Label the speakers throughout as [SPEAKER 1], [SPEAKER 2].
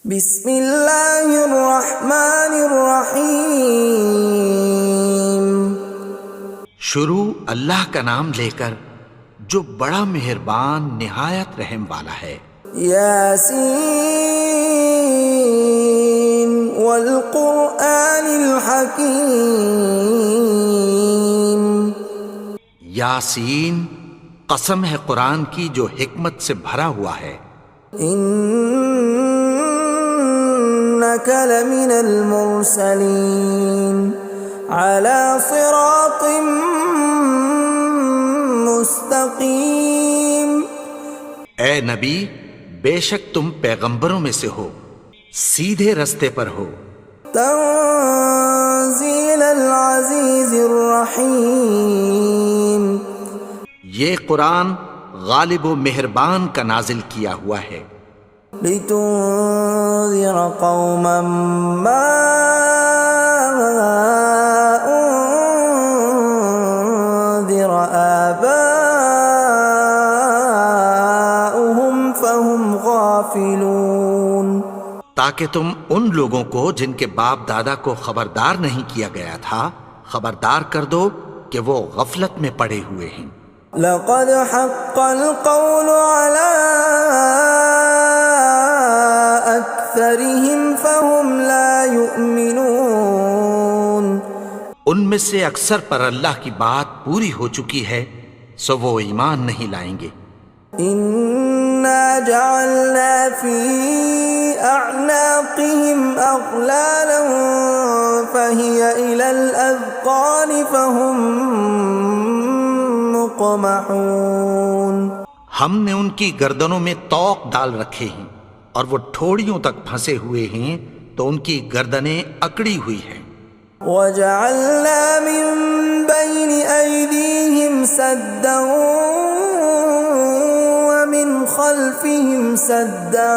[SPEAKER 1] بسم اللہ الرحمن الرحیم۔
[SPEAKER 2] شروع اللہ کا نام لے کر جو بڑا مہربان نہایت رحم والا ہے۔
[SPEAKER 1] یاسین والقرآن الحکیم۔
[SPEAKER 2] یاسین، قسم ہے قرآن کی جو حکمت سے بھرا ہوا ہے۔
[SPEAKER 1] انک لمن المرسلین علی صراط مستقیم۔
[SPEAKER 2] اے نبی، بے شک تم پیغمبروں میں سے ہو، سیدھے رستے پر ہو۔
[SPEAKER 1] تنزیل العزیز الرحیم۔
[SPEAKER 2] یہ قرآن غالب و مہربان کا نازل کیا ہوا ہے۔
[SPEAKER 1] لتنذر قوما ما انذر آباؤهم فهم غافلون۔
[SPEAKER 2] تاکہ تم ان لوگوں کو جن کے باپ دادا کو خبردار نہیں کیا گیا تھا خبردار کر دو کہ وہ غفلت میں پڑے ہوئے ہیں۔
[SPEAKER 1] لقد حق القول على أكثرهم فهم لا يؤمنون۔
[SPEAKER 2] ان میں سے اکثر پر اللہ کی بات پوری ہو چکی ہے سو وہ ایمان نہیں لائیں گے۔
[SPEAKER 1] إنا جعلنا في أعناقهم أغلالا فهي إلى الأذقان فهم مقمحون۔
[SPEAKER 2] ہم نے ان کی گردنوں میں طوق ڈال رکھے ہیں اور وہ ٹھوڑیوں تک پھنسے ہوئے ہیں تو ان کی گردنیں اکڑی ہوئی ہیں۔
[SPEAKER 1] وَجَعَلْنَا مِن بَيْنِ أَيْدِيهِمْ سَدًّا وَمِنْ خَلْفِهِمْ سَدًّا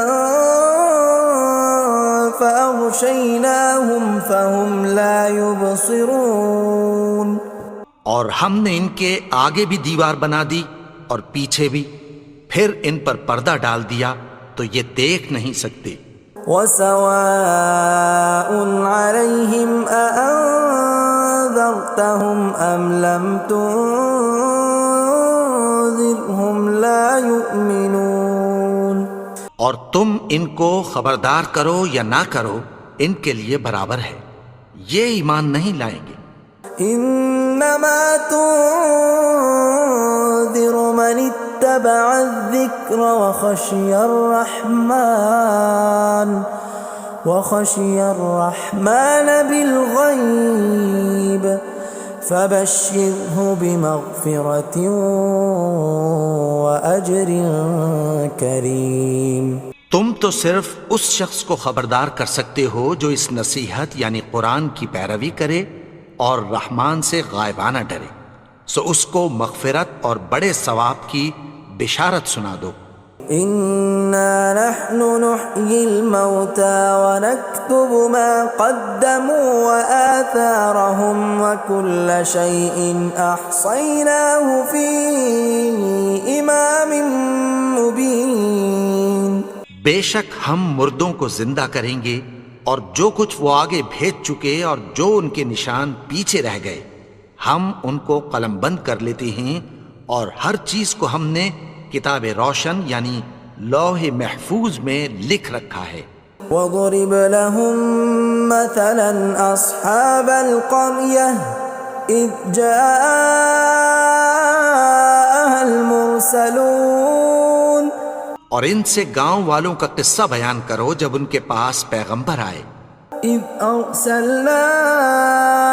[SPEAKER 1] فَأَغْشَيْنَاهُمْ فَهُمْ لَا يُبْصِرُونَ۔
[SPEAKER 2] اور ہم نے ان کے آگے بھی دیوار بنا دی اور پیچھے بھی، پھر ان پر پردہ ڈال دیا تو یہ دیکھ نہیں سکتے۔
[SPEAKER 1] وَسَوَاءٌ عَلَيْهِمْ أَأَنذَرْتَهُمْ أَمْ لَمْ تُنذِرْهُمْ لَا يُؤْمِنُونَ۔
[SPEAKER 2] اور تم ان کو خبردار کرو یا نہ کرو ان کے لیے برابر ہے، یہ ایمان نہیں لائیں گے۔
[SPEAKER 1] انما تنذر من اتبع الذکر وخشی الرحمن بالغیب فبشرہ بمغفرۃ واجر کریم۔
[SPEAKER 2] تم تو صرف اس شخص کو خبردار کر سکتے ہو جو اس نصیحت یعنی قرآن کی پیروی کرے اور رحمان سے غائبانہ ڈرے، سو اس کو مغفرت اور بڑے ثواب کی بشارت سنا دو۔
[SPEAKER 1] اِنَّا نَحْنُ نُحْيِي الْمَوْتَى وَنَكْتُبُ مَا قَدَّمُوا وَآثَارَهُمْ وَكُلَّ شَيْءٍ أَحْصَيْنَاهُ فِي إِمَامٍ مُبِينٍ۔
[SPEAKER 2] بے شک ہم مردوں کو زندہ کریں گے اور جو کچھ وہ آگے بھیج چکے اور جو ان کے نشان پیچھے رہ گئے ہم ان کو قلم بند کر لیتے ہیں، اور ہر چیز کو ہم نے کتاب روشن یعنی لوح محفوظ میں لکھ رکھا ہے۔
[SPEAKER 1] وَضُرِبَ لَهُم مَّثَلًا أَصْحَابَ الْقَرْيَةِ إِذْ جَاءَهَا الْمُرْسَلُونَ۔
[SPEAKER 2] اور ان سے گاؤں والوں کا قصہ بیان کرو جب ان کے پاس پیغمبر آئے۔
[SPEAKER 1] إِذْ أَرْسَلْنَا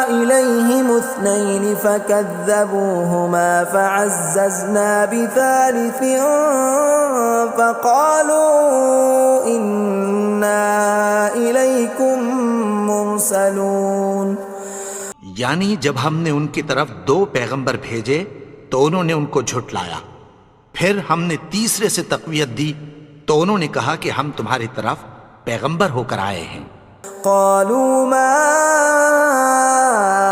[SPEAKER 1] إِلَيْهِمُ اثْنَيْنِ فَكَذَّبُوهُمَا فَعَزَّزْنَا بِثَالِثٍ فَقَالُوا إِنَّا إِلَيْكُمْ مُرْسَلُونَ۔
[SPEAKER 2] یعنی جب ہم نے ان کی طرف 2 پیغمبر بھیجے تو انہوں نے ان کو جھٹلایا، پھر ہم نے تیسرے سے تقویت دی تو انہوں نے کہا کہ ہم تمہاری طرف پیغمبر ہو کر آئے ہیں۔
[SPEAKER 1] قالوا ما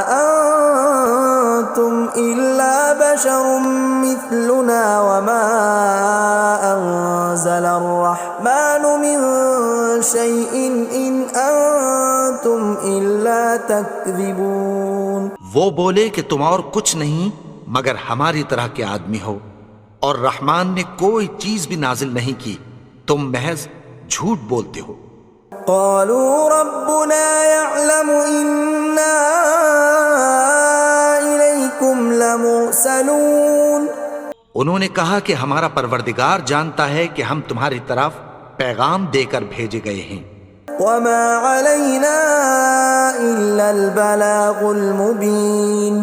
[SPEAKER 1] انتم الا بشر مثلنا وما انزل الرحمن من شيء إن أنتم إلا تكذبون.
[SPEAKER 2] وہ بولے کہ تم اور کچھ نہیں مگر ہماری طرح کے آدمی ہو، اور رحمان نے کوئی چیز بھی نازل نہیں کی، تم محض جھوٹ بولتے ہو.
[SPEAKER 1] قالوا ربنا يعلم إنا إليكم لمرسلون.
[SPEAKER 2] انہوں نے کہا کہ ہمارا پروردگار جانتا ہے کہ ہم تمہاری طرف پیغام دے کر بھیجے گئے ہیں.
[SPEAKER 1] وما علينا إلا البلاغ المبين.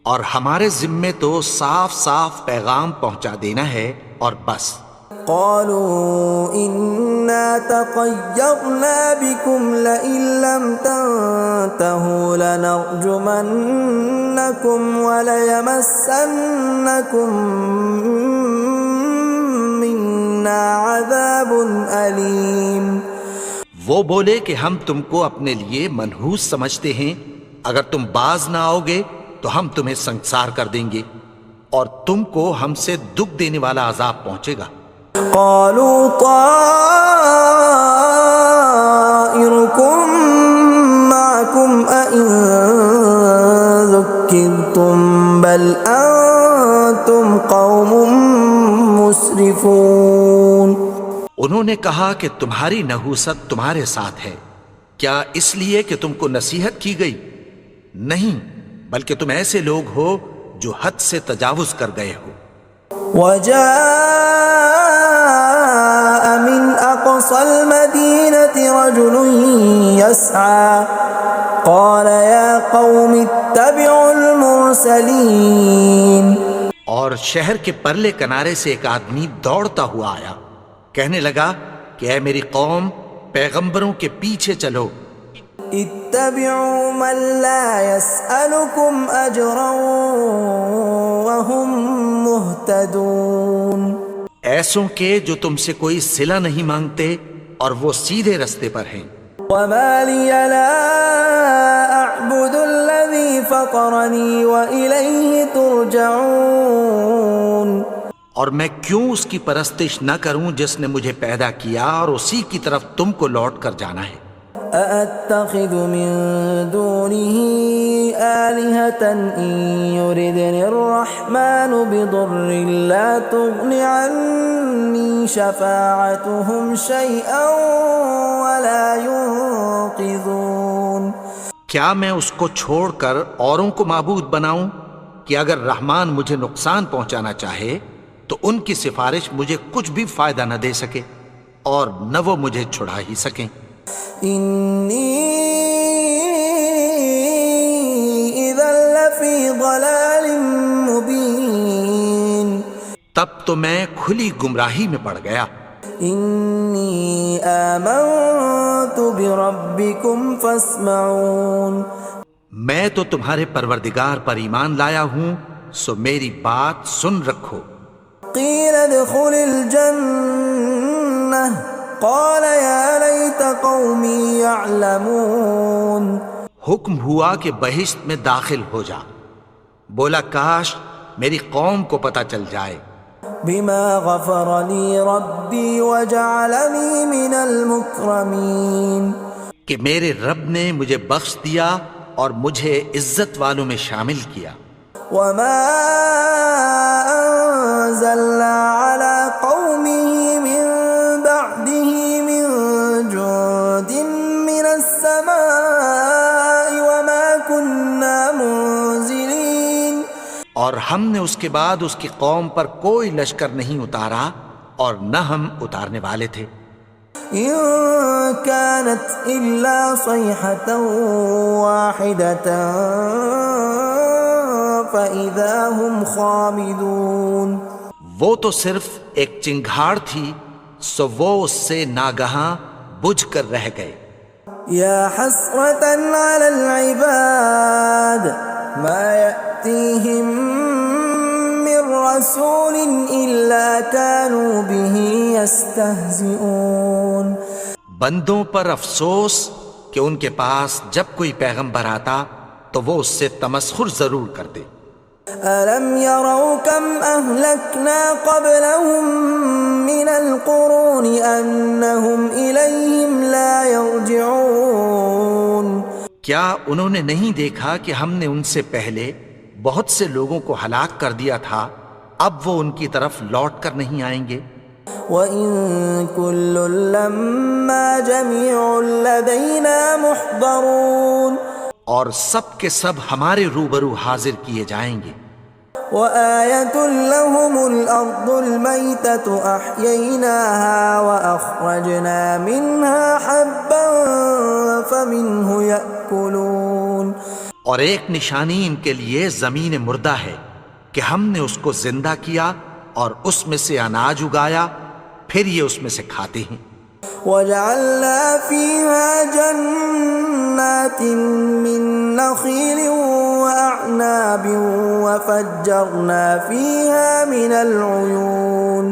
[SPEAKER 2] اور ہمارے ذمے تو صاف صاف پیغام پہنچا دینا ہے اور بس.
[SPEAKER 1] قالوا إنا تطيرنا بكم لئن لم تنتهوا لنرجمنكم وليمسنكم منا عذاب أليم.
[SPEAKER 2] وہ بولے کہ ہم تم کو اپنے لیے منحوس سمجھتے ہیں، اگر تم باز نہ آؤ گے تو ہم تمہیں سنسار کر دیں گے اور تم کو ہم سے دکھ دینے والا عذاب پہنچے گا.
[SPEAKER 1] قالوا طائركم معكم أئن ذكرتم بل أنتم قوم مسرفون.
[SPEAKER 2] انہوں نے کہا کہ تمہاری نحوست تمہارے ساتھ ہے، کیا اس لیے کہ تم کو نصیحت کی گئی؟ نہیں، بلکہ تم ایسے لوگ ہو جو حد سے تجاوز کر گئے ہو.
[SPEAKER 1] وجاء من أقصى المدينة رجل يسعى قال يا قوم اتبعوا المرسلين.
[SPEAKER 2] اور شہر کے پرلے کنارے سے ایک آدمی دوڑتا ہوا آیا، کہنے لگا کہ اے میری قوم، پیغمبروں کے پیچھے چلو.
[SPEAKER 1] اتبعوا من لا يسألكم أجرا وهم مهتدون.
[SPEAKER 2] ایسوں کے جو تم سے کوئی صلہ نہیں مانگتے اور وہ سیدھے رستے پر ہیں.
[SPEAKER 1] وما لي لا أعبد الذي فطرني وإليه ترجعون.
[SPEAKER 2] اور میں کیوں اس کی پرستش نہ کروں جس نے مجھے پیدا کیا اور اسی کی طرف تم کو لوٹ کر جانا ہے.
[SPEAKER 1] أأتخذ من دونه آلهة إن يردني الرحمن بضر لا تغن عني شفاعتهم شيئا ولا ينقذون.
[SPEAKER 2] کیا میں اس کو چھوڑ کر اوروں کو معبود بناؤں کہ اگر رحمان مجھے نقصان پہنچانا چاہے تو ان کی سفارش مجھے کچھ بھی فائدہ نہ دے سکے اور نہ وہ مجھے چھڑا ہی سکیں.
[SPEAKER 1] إني إذا لفي ضلال مبين.
[SPEAKER 2] تب تو میں کھلی گمراہی میں پڑ گیا.
[SPEAKER 1] إني آمنت بربكم فاسمعون.
[SPEAKER 2] میں تو تمہارے پروردگار پر ایمان لایا ہوں، سو میری بات سن رکھو.
[SPEAKER 1] قيل ادخل الجنة قال يا ليت قومي يعلمون.
[SPEAKER 2] حکم ہوا کہ بہشت میں داخل ہو جا. بولا کاش میری قوم کو پتہ چل جائے.
[SPEAKER 1] بما غفر لي ربي وجعلني من المكرمين.
[SPEAKER 2] کہ میرے رب نے مجھے بخش دیا اور مجھے عزت والوں میں شامل کیا.
[SPEAKER 1] وما أنزلنا على قومه من بعده من جند من السماء وما كنا منزلين.
[SPEAKER 2] اور ہم نے اس کے بعد اس کی قوم پر کوئی لشکر نہیں اتارا اور نہ ہم اتارنے والے تھے.
[SPEAKER 1] إن كانت إلا صيحة واحدة فإذا هم خامدون.
[SPEAKER 2] وہ تو صرف ایک چنگھاڑ تھی، سو وہ اس سے ناگہاں بجھ کر رہ گئے.
[SPEAKER 1] يا حسرة على العباد ما يأتيهم من رسول إلا كانوا به يستهزئون.
[SPEAKER 2] بندوں پر افسوس کہ ان کے پاس جب کوئی پیغمبر آتا تو وہ اس سے تمسخر ضرور کرتے.
[SPEAKER 1] ألم يروا كم أهلكنا قبلهم من القرون أنهم إليهم لا يرجعون
[SPEAKER 2] کیا انہوں نے نہیں دیکھا کہ ہم نے ان سے پہلے بہت سے لوگوں کو ہلاک کر دیا تھا، اب وہ ان کی طرف لوٹ کر نہیں آئیں گے؟
[SPEAKER 1] وَإِن كُلٌّ لَّمَّا جَمِيعٌ لَّدَيْنَا مُحْضَرُونَ
[SPEAKER 2] اور سب کے سب ہمارے روبرو حاضر کیے جائیں گے۔
[SPEAKER 1] وَآيَةٌ لَّهُمُ الْأَرْضُ الْمَيْتَةُ أَحْيَيْنَاهَا وَأَخْرَجْنَا مِنْهَا حَبًّا فَمِنْهُ يَأْكُلُونَ
[SPEAKER 2] اور ایک نشانی ان کے لیے زمین مردہ ہے کہ ہم نے اس کو زندہ کیا اور اس میں سے اناج اگایا، پھر یہ اس میں سے کھاتے ہیں۔
[SPEAKER 1] وَجَعَلْنَا فِيهَا جَنَّاتٍ مِّن نَّخِيلٍ وَأَعْنَابٍ وَفَجَّرْنَا فِيهَا مِنَ الْعُيُونِ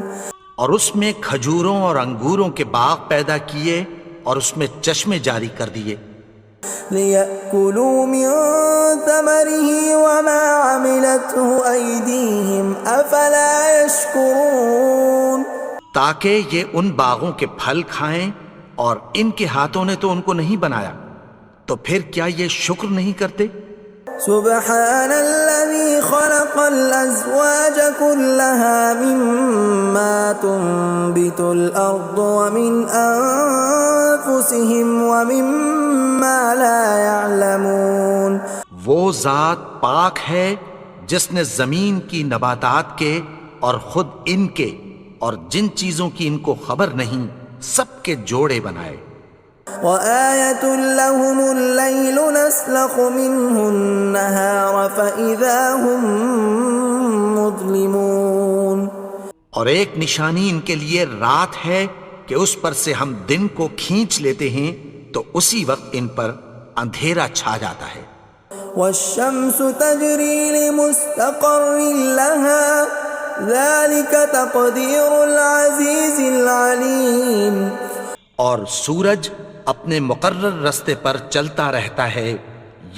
[SPEAKER 2] اور اس میں کھجوروں اور انگوروں کے باغ پیدا کیے اور اس میں چشمے جاری کر دیے،
[SPEAKER 1] لِيَأْكُلُوا مِن ثَمَرِهِ وَمَا عَمِلَتْهُ أَيْدِيهِمْ أَفَلَا يَشْكُرُونَ
[SPEAKER 2] تاکہ یہ ان باغوں کے پھل کھائیں، اور ان کے ہاتھوں نے تو ان کو نہیں بنایا، تو پھر کیا یہ شکر نہیں کرتے؟
[SPEAKER 1] سبحان الذي خلق الأزواج كلها مما تنبت الأرض ومن أنفسهم ومما لا يعلمون
[SPEAKER 2] وہ ذات پاک ہے جس نے زمین کی نباتات کے اور خود ان کے اور جن چیزوں کی ان کو خبر نہیں سب کے جوڑے بنائے۔
[SPEAKER 1] وَآيَةٌ لَّهُمُ اللَّيْلُ نَسْلَخُ مِنْهُ النَّهَارَ فَإِذَا هُم مُظْلِمُونَ
[SPEAKER 2] اور ایک نشانی ان کے لیے رات ہے کہ اس پر سے ہم دن کو کھینچ لیتے ہیں تو اسی وقت ان پر اندھیرا چھا جاتا ہے۔
[SPEAKER 1] وَالشَّمْسُ تَجْرِي لِمُسْتَقَرٍّ لَّهَا ذَلِكَ تَقْدِيرُ الْعَزِيزِ الْعَلِيمِ
[SPEAKER 2] اور سورج اپنے مقرر رستے پر چلتا رہتا ہے،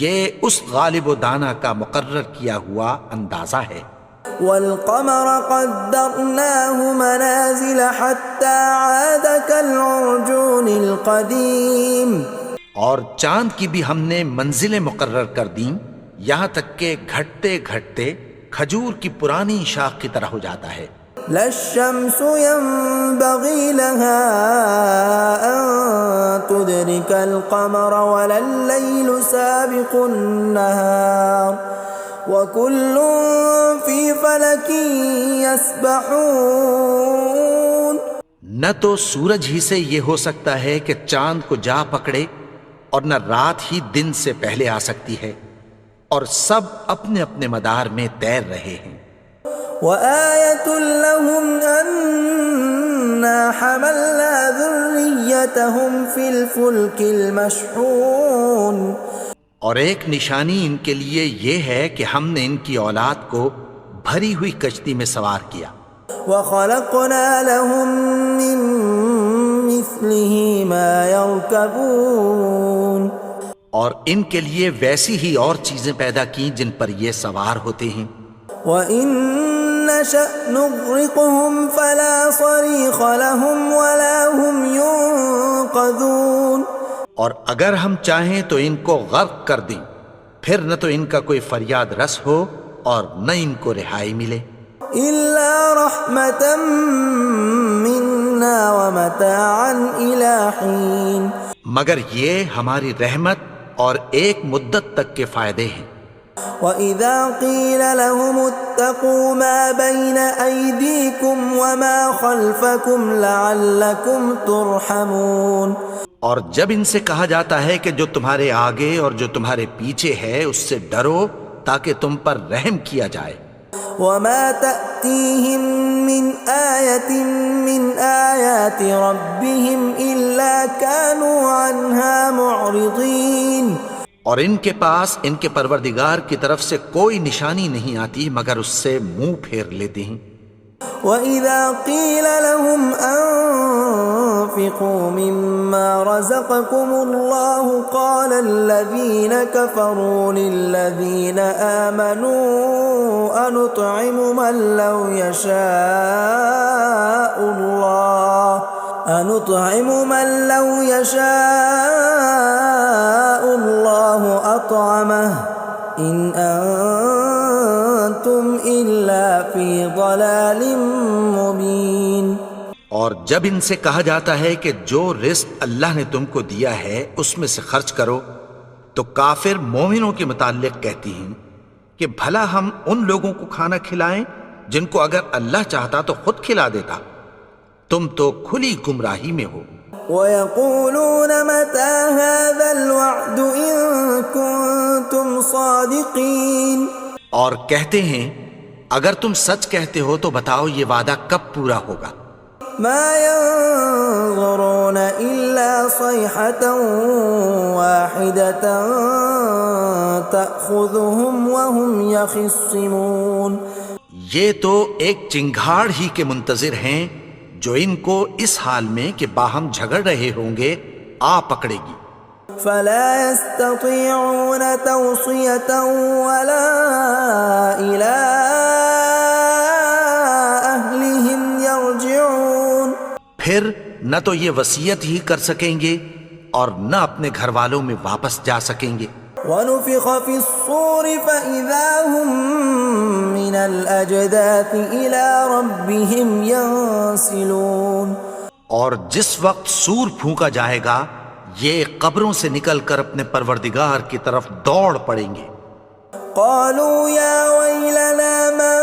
[SPEAKER 2] یہ اس غالب و دانا کا مقرر کیا ہوا اندازہ ہے۔
[SPEAKER 1] وَالْقَمَرَ قَدَّرْنَاهُ مَنَازِلَ حَتَّى عَادَ كَالْعُرْجُونِ الْقَدِيمِ
[SPEAKER 2] اور چاند کی بھی ہم نے منزلیں مقرر کر دیں، یہاں تک کہ گھٹتے گھٹتے کھجور کی پرانی شاخ کی طرح ہو جاتا ہے۔
[SPEAKER 1] لا الشمس ينبغي لها أن تدرك القمر ولا الليل سابق النهار وكل في فلك يسبحون
[SPEAKER 2] نہ تو سورج ہی سے یہ ہو سکتا ہے کہ چاند کو جا پکڑے، اور نہ رات ہی دن سے پہلے آ سکتی ہے، اور سب اپنے اپنے مدار میں تیر رہے ہیں۔
[SPEAKER 1] وَآيَةٌ لَّهُمْ أَنَّا حَمَلْنَا ذُرِّيَّتَهُمْ فِي الْفُلْكِ الْمَشْحُونِ
[SPEAKER 2] اور ایک نشانی ان کے لیے یہ ہے کہ ہم نے ان کی اولاد کو بھری ہوئی کشتی میں سوار کیا۔
[SPEAKER 1] وَخَلَقْنَا لَهُم مِّن مِّثْلِهِ مَا يَرْكَبُونَ
[SPEAKER 2] اور ان کے لیے ویسی ہی اور چیزیں پیدا کی جن پر یہ سوار ہوتے ہیں۔
[SPEAKER 1] وَإِن نَّشَأْ نُغْرِقْهُمْ فَلَا صَرِيخَ لَهُمْ وَلَا هُمْ يُنقَذُونَ
[SPEAKER 2] اور اگر ہم چاہیں تو ان کو غرق کر دیں، پھر نہ تو ان کا کوئی فریاد رس ہو اور نہ ان کو رہائی ملے۔
[SPEAKER 1] إِلَّا رَحْمَةً مِّنَّا وَمَتَاعًا إِلَىٰ حِينٍ
[SPEAKER 2] مگر یہ ہماری رحمت اور ایک مدت تک کے فائدے ہیں۔
[SPEAKER 1] وَإِذَا قِيلَ لَهُمُ اتَّقُوا مَا بَيْنَ أَيْدِيكُمْ وَمَا خَلْفَكُمْ لَعَلَّكُمْ تُرْحَمُونَ
[SPEAKER 2] اور جب ان سے کہا جاتا ہے کہ جو تمہارے آگے اور جو تمہارے پیچھے ہے اس سے ڈرو تاکہ تم پر رحم کیا جائے۔
[SPEAKER 1] وَمَا تَأْتِيهِم مِّنْ آيَةٍ مِّنْ آيَاتِ رَبِّهِمْ إِلَّا كَانُوا عَنْهَا مُعْرِضِينَ
[SPEAKER 2] اور ان کے پاس ان کے پروردگار کی طرف سے کوئی نشانی نہیں آتی مگر اس سے منہ پھیر لیتے ہیں۔
[SPEAKER 1] وَإِذَا قِيلَ لَهُمْ أَنفِقُوا مِمَّا رَزَقَكُمُ اللَّهُ قَالَ الَّذِينَ كَفَرُوا لِلَّذِينَ آمَنُوا أَنُطْعِمُ مَن لَّوْ يَشَاءُ اللَّهُ أَطْعَمَهُ إِنْ أَنتُمْ إِلَّا فِي ضَلَالٍ مُبِينٍ۔
[SPEAKER 2] اور جب ان سے کہا جاتا ہے کہ جو رزق اللہ نے تم کو دیا ہے اس میں سے خرچ کرو، تو کافر مومنوں کے متعلق کہتی ہیں کہ بھلا ہم ان لوگوں کو کھانا کھلائیں جن کو اگر اللہ چاہتا تو خود کھلا دیتا، تم تو کھلی گمراہی میں ہو۔
[SPEAKER 1] وَيَقُولُونَ مَتَى هَذَا الْوَعْدُ إِن كُنتُمْ صَادِقِينَ،
[SPEAKER 2] اور کہتے ہیں اگر تم سچ کہتے ہو تو بتاؤ یہ وعدہ کب پورا ہوگا۔
[SPEAKER 1] مَا يَنظُرُونَ إِلَّا صَيْحَةً وَاحِدَةً تَأْخُذُهُمْ وَهُمْ يَخِصِّمُونَ،
[SPEAKER 2] یہ تو ایک چنگھاڑ ہی کے منتظر ہیں جو ان کو اس حال میں کہ باہم جھگڑ رہے ہوں گے آ پکڑے گی۔
[SPEAKER 1] فَلَا يَسْتَطِيعُونَ تَوْصِيَةً وَلَا إِلَىٰ أَهْلِهِمْ يَرْجِعُونَ،
[SPEAKER 2] پھر نہ تو یہ وصیت ہی کر سکیں گے اور نہ اپنے گھر والوں میں واپس جا سکیں گے۔
[SPEAKER 1] وَنُفِخَ فِي الصُّورِ فَإِذَا هُم مِّنَ الْأَجْدَاثِ إِلَىٰ رَبِّهِمْ يَنسِلُونَ،
[SPEAKER 2] اور جس وقت سور پھونکا جائے گا یہ قبروں سے نکل کر اپنے پروردگار کی طرف دوڑ پڑیں گے۔
[SPEAKER 1] قَالُوا يَا وَيْلَنَا مَن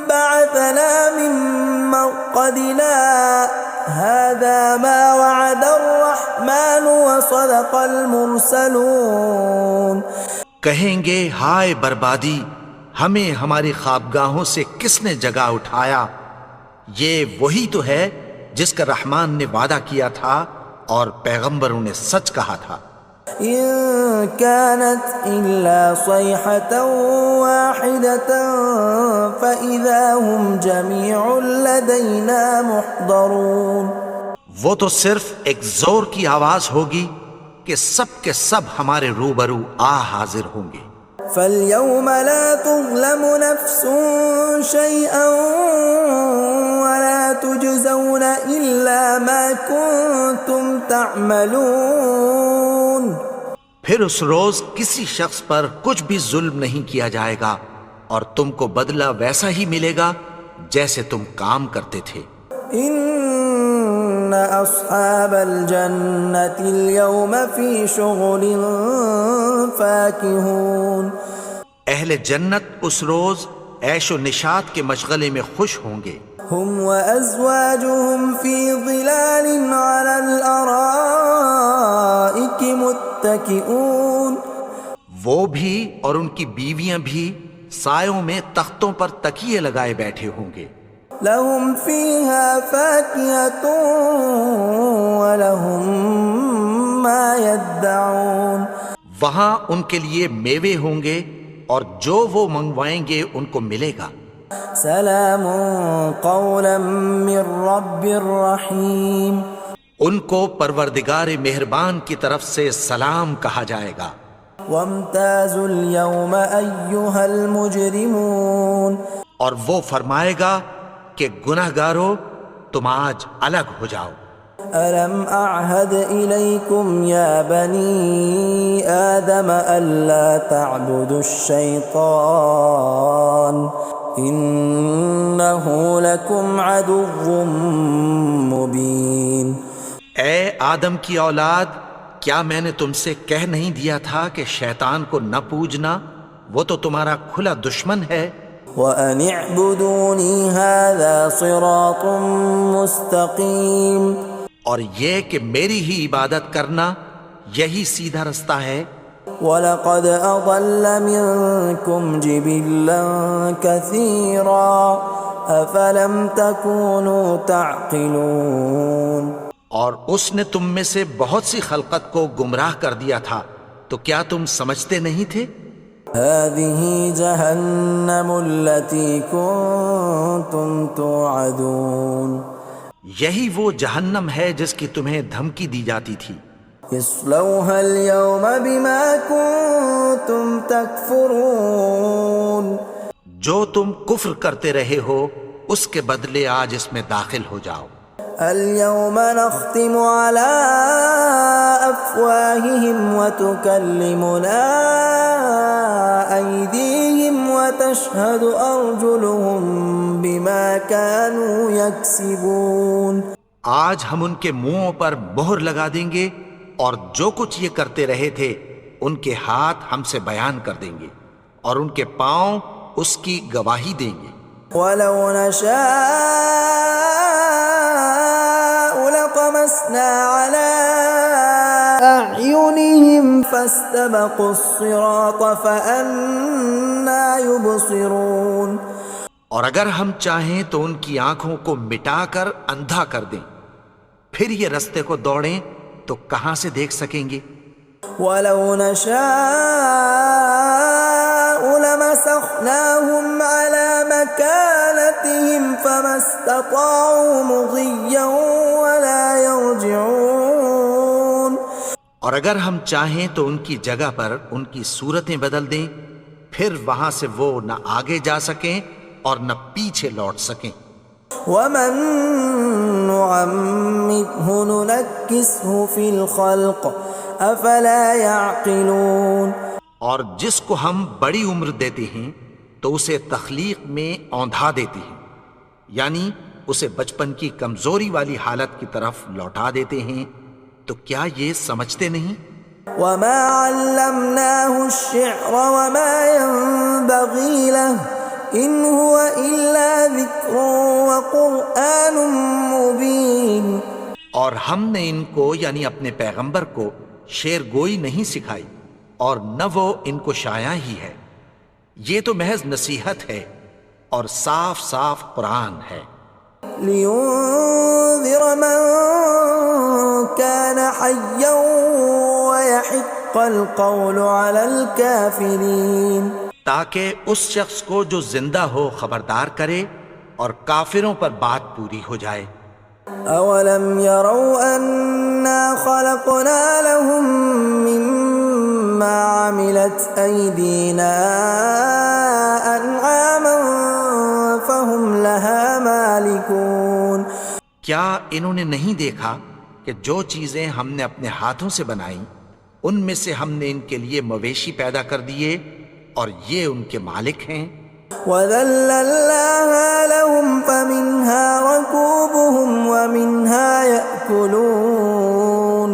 [SPEAKER 1] بَعَثَنَا مِن مَّرْقَدِنَا هَٰذَا مَا وَعَدَ الرَّحْمَٰنُ وَصَدَقَ الْمُرْسَلُونَ،
[SPEAKER 2] کہیں گے ہائے بربادی، ہمیں ہماری خوابگاہوں سے کس نے جگا اٹھایا، یہ وہی تو ہے جس کا رحمان نے وعدہ کیا تھا اور پیغمبروں نے سچ کہا تھا۔
[SPEAKER 1] إِن كَانَتْ إِلَّا صَيْحَةً وَاحِدَةً فَإِذَا هُمْ جَمِيعٌ لَدَيْنَا مُحْضَرُونَ، وہ
[SPEAKER 2] تو صرف ایک زور کی آواز ہوگی کہ سب کے سب ہمارے روبرو آ حاضر ہوں گے۔
[SPEAKER 1] فَالْيَوْمَ لَا تُظْلَمُ نَفْسٌ شَيْئًا وَلَا تُجْزَوْنَ إِلَّا مَا كُنتُمْ تَعْمَلُونَ،
[SPEAKER 2] پھر اس روز کسی شخص پر کچھ بھی ظلم نہیں کیا جائے گا اور تم کو بدلہ ویسا ہی ملے گا جیسے تم کام کرتے تھے۔
[SPEAKER 1] إِنَّ أَصْحَابَ الْجَنَّةِ الْيَوْمَ فِي شُغُلٍ فَاكِهُونَ،
[SPEAKER 2] اہل جنت اس روز عیش و نشاط کے مشغلے میں خوش ہوں گے۔
[SPEAKER 1] هُمْ وَأَزْوَاجُهُمْ فِي ظِلَالٍ عَلَى الْأَرَائِكِ مُتَّكِئُونَ،
[SPEAKER 2] وہ بھی اور ان کی بیویاں بھی سایوں میں تختوں پر تکیے لگائے بیٹھے ہوں گے۔
[SPEAKER 1] لَهُمْ فِيهَا فَاكِهَةٌ وَلَهُمْ مَا يَدَّعُونَ،
[SPEAKER 2] وہاں ان کے لیے میوے ہوں گے اور جو وہ منگوائیں گے ان کو ملے گا۔
[SPEAKER 1] سلام قولا من رب الرحیم،
[SPEAKER 2] ان کو پروردگار مہربان کی طرف سے سلام کہا جائے گا۔
[SPEAKER 1] وامتازوا اليوم ایھا المجرمون،
[SPEAKER 2] اور وہ فرمائے گا کہ گنہگارو تم آج الگ ہو جاؤ۔
[SPEAKER 1] ألم أعهد إليكم يا بني آدم ألا تعبدوا الشيطان إنه لكم عدو مبين۔
[SPEAKER 2] اے آدم کی اولاد، کیا میں نے تم سے کہہ نہیں دیا تھا کہ شیطان کو نہ پوجنا، وہ تو تمہارا کھلا دشمن ہے۔
[SPEAKER 1] وَأَنِ اعْبُدُونِي هَذَا صِرَاطٌ مُسْتَقِيمٌ،
[SPEAKER 2] اور یہ کہ میری ہی عبادت کرنا یہی سیدھا رستہ ہے۔
[SPEAKER 1] وَلَقَدْ أَضَلَّ مِنكُمْ جِبِلًّا كَثِيرًا أَفَلَمْ تَكُونُوا تَعْقِلُونَ،
[SPEAKER 2] اور اس نے تم میں سے بہت سی خلقت کو گمراہ کر دیا تھا، تو کیا تم سمجھتے نہیں تھے؟
[SPEAKER 1] هذه جهنم التي كنتم توعدون
[SPEAKER 2] یہی وہ جہنم ہے جس کی تمہیں دھمکی دی جاتی تھی.
[SPEAKER 1] اصلوها اليوم بما كنتم تكفرون
[SPEAKER 2] جو تم کفر کرتے رہے ہو اس کے بدلے آج اس میں داخل ہو جاؤ.
[SPEAKER 1] اليوم نختم على أفواههم وتكلمنا أيديهم وتشهد أرجلهم بما كانوا يكسبون.
[SPEAKER 2] آج ہم ان کے منہوں پر مہر لگا دیں گے اور جو کچھ یہ کرتے رہے تھے ان کے ہاتھ ہم سے بیان کر دیں گے اور ان کے پاؤں اس کی گواہی دیں گے.
[SPEAKER 1] ولو نشاء لطمسنا على أعينهم فاستبقوا الصراط فأنى يبصرون.
[SPEAKER 2] اور اگر ہم چاہیں تو ان کی آنکھوں کو مٹا کر اندھا کر دیں، پھر یہ رستے کو دوڑیں تو کہاں سے دیکھ سکیں گے.
[SPEAKER 1] ولو نشاء لمسخناهم على مكانتهم فما استطاعوا مضيا ولا يرجعون.
[SPEAKER 2] اور اگر ہم چاہیں تو ان کی جگہ پر ان کی صورتیں بدل دیں، پھر وہاں سے وہ نہ آگے جا سکیں اور نہ پیچھے لوٹ سکیں.
[SPEAKER 1] ومن نعمره ننكسه في الخلق افلا يعقلون.
[SPEAKER 2] اور جس کو ہم بڑی عمر دیتے ہیں تو اسے تخلیق میں اوندھا دیتے ہیں، یعنی اسے بچپن کی کمزوری والی حالت کی طرف لوٹا دیتے ہیں. تو کیا یہ سمجھتے نہیں؟
[SPEAKER 1] وما علمناه الشعر وما ينبغي له ان هو الا ذکر وقرآن مبین.
[SPEAKER 2] اور ہم نے ان کو یعنی اپنے پیغمبر کو شعر گوئی نہیں سکھائی اور نہ وہ ان کو شایع ہی ہے، یہ تو محض نصیحت ہے اور صاف صاف قرآن ہے.
[SPEAKER 1] لینذر من كان حیا ويحق القول على الكافرین.
[SPEAKER 2] تاکہ اس شخص کو جو زندہ ہو خبردار کرے اور کافروں پر بات پوری ہو جائے.
[SPEAKER 1] اولم يروا انا خلقنا لهم مما عملت ايدينا انعاما فهم لها مالكون.
[SPEAKER 2] کیا انہوں نے نہیں دیکھا کہ جو چیزیں ہم نے اپنے ہاتھوں سے بنائیں ان میں سے ہم نے ان کے لیے مویشی پیدا کر دیے اور یہ ان کے مالک ہیں.
[SPEAKER 1] وَذَلَّلْنَاهَا لَهُمْ فَمِنْهَا رَكُوبُهُمْ وَمِنْهَا يَأْكُلُونَ.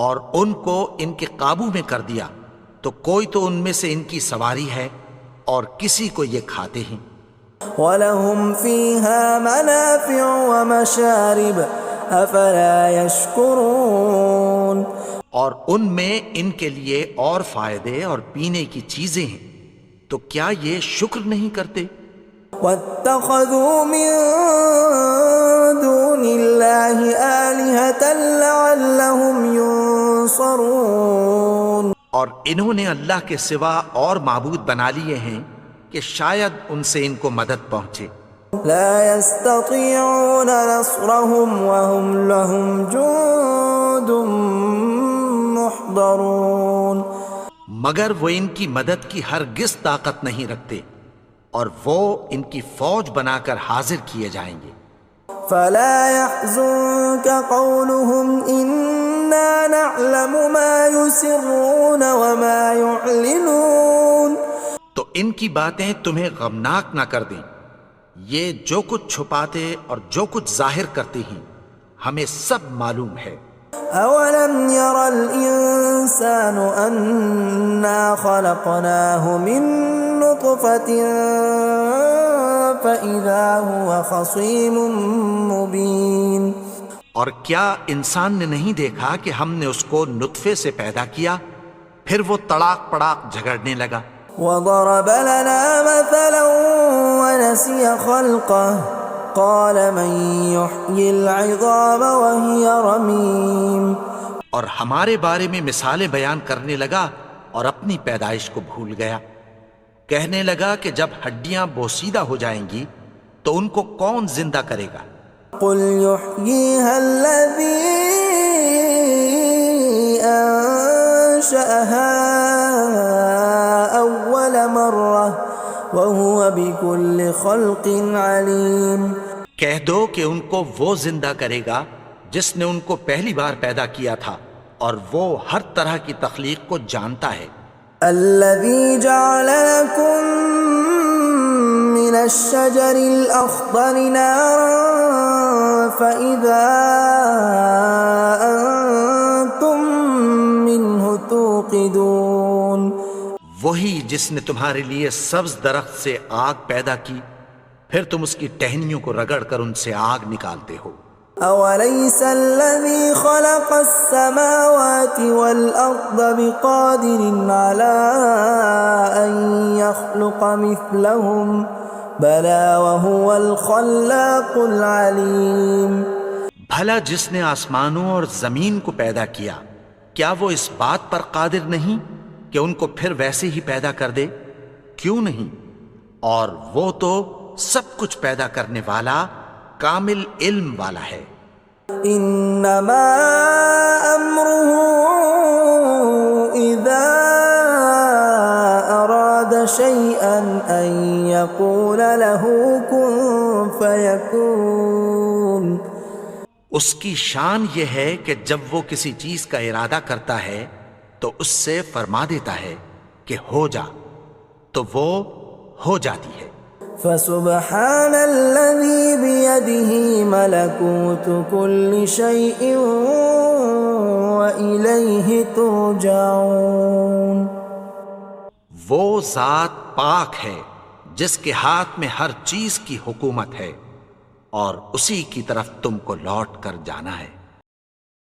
[SPEAKER 2] اور ان کو ان کے قابو میں کر دیا تو کوئی تو ان میں سے ان کی سواری ہے اور کسی کو یہ کھاتے ہیں.
[SPEAKER 1] وَلَهُمْ فِيهَا مَنَافِعُ وَمَشَارِبُ أَفَلَا يَشْكُرُونَ.
[SPEAKER 2] اور ان میں ان کے لیے اور فائدے اور پینے کی چیزیں ہیں، تو کیا یہ شکر نہیں کرتے؟
[SPEAKER 1] وَاتَّخَذُوا مِن دُونِ اللَّهِ آلِهَةً لَعَلَّهُمْ يُنصَرُونَ.
[SPEAKER 2] اور انہوں نے اللہ کے سوا اور معبود بنا لیے ہیں کہ شاید ان سے ان کو مدد پہنچے.
[SPEAKER 1] لا يستطيعون نصرهم وهم لهم جند محضرون.
[SPEAKER 2] مگر وہ ان کی مدد کی ہرگز طاقت نہیں رکھتے اور وہ ان کی فوج بنا کر حاضر کیے جائیں گے.
[SPEAKER 1] فلا يحزنك قولهم إنا نعلم ما يسرون وما يعلنون.
[SPEAKER 2] تو ان کی باتیں تمہیں غمناک نہ کر دیں، یہ جو کچھ چھپاتے اور جو کچھ ظاہر کرتے ہیں ہمیں سب معلوم ہے.
[SPEAKER 1] اولم ير الانسان انا خلقناه من نطفة فاذا هو خصيم مبين.
[SPEAKER 2] اور کیا انسان نے نہیں دیکھا کہ ہم نے اس کو نطفے سے پیدا کیا پھر وہ تڑاک پڑاک جھگڑنے لگا.
[SPEAKER 1] وضرب لنا مثلا ونسي خلقه قال من يحيي العظام وهي رميم.
[SPEAKER 2] اور ہمارے بارے میں مثالیں بیان کرنے لگا اور اپنی پیدائش کو بھول گیا. کہنے لگا کہ جب ہڈیاں بوسیدہ ہو جائیں گی تو ان کو کون زندہ کرے گا؟
[SPEAKER 1] قل يحييها الذي أنشأها أول مرة وهو بكل خلق عليم۔
[SPEAKER 2] کہہ دو کہ ان کو وہ زندہ کرے گا جس نے ان کو پہلی بار پیدا کیا تھا اور وہ ہر طرح کی تخلیق کو جانتا ہے۔
[SPEAKER 1] الذي جعل لكم من الشجر الأخضر نارا فإذا أنتم منه توقدون۔
[SPEAKER 2] وہی جس نے تمہارے لیے سبز درخت سے آگ پیدا کی، پھر تم اس کی ٹہنیوں کو رگڑ کر ان سے آگ نکالتے ہو۔
[SPEAKER 1] أوليس الذي خلق السماوات والأرض بقادر على أن يخلق مثلهم بلى وهو الخلاق العليم۔
[SPEAKER 2] بھلا جس نے آسمانوں اور زمین کو پیدا کیا، کیا وہ اس بات پر قادر نہیں کہ ان کو پھر ویسے ہی پیدا کر دے؟ کیوں نہیں؟ اور وہ تو سب کچھ پیدا کرنے والا، کامل علم والا ہے۔
[SPEAKER 1] انما امره اذا اراد شيئا ان يقول له كن فيكون۔
[SPEAKER 2] اس کی شان یہ ہے کہ جب وہ کسی چیز کا ارادہ کرتا ہے تو اس سے فرما دیتا ہے کہ ہو جا، تو وہ ہو جاتی ہے۔
[SPEAKER 1] فسبحان الذي بيده ملكوت كل شيء وإليه ترجعون۔
[SPEAKER 2] وہ ذات پاک ہے جس کے ہاتھ میں ہر چیز کی حکومت ہے اور اسی کی طرف تم کو لوٹ کر جانا ہے۔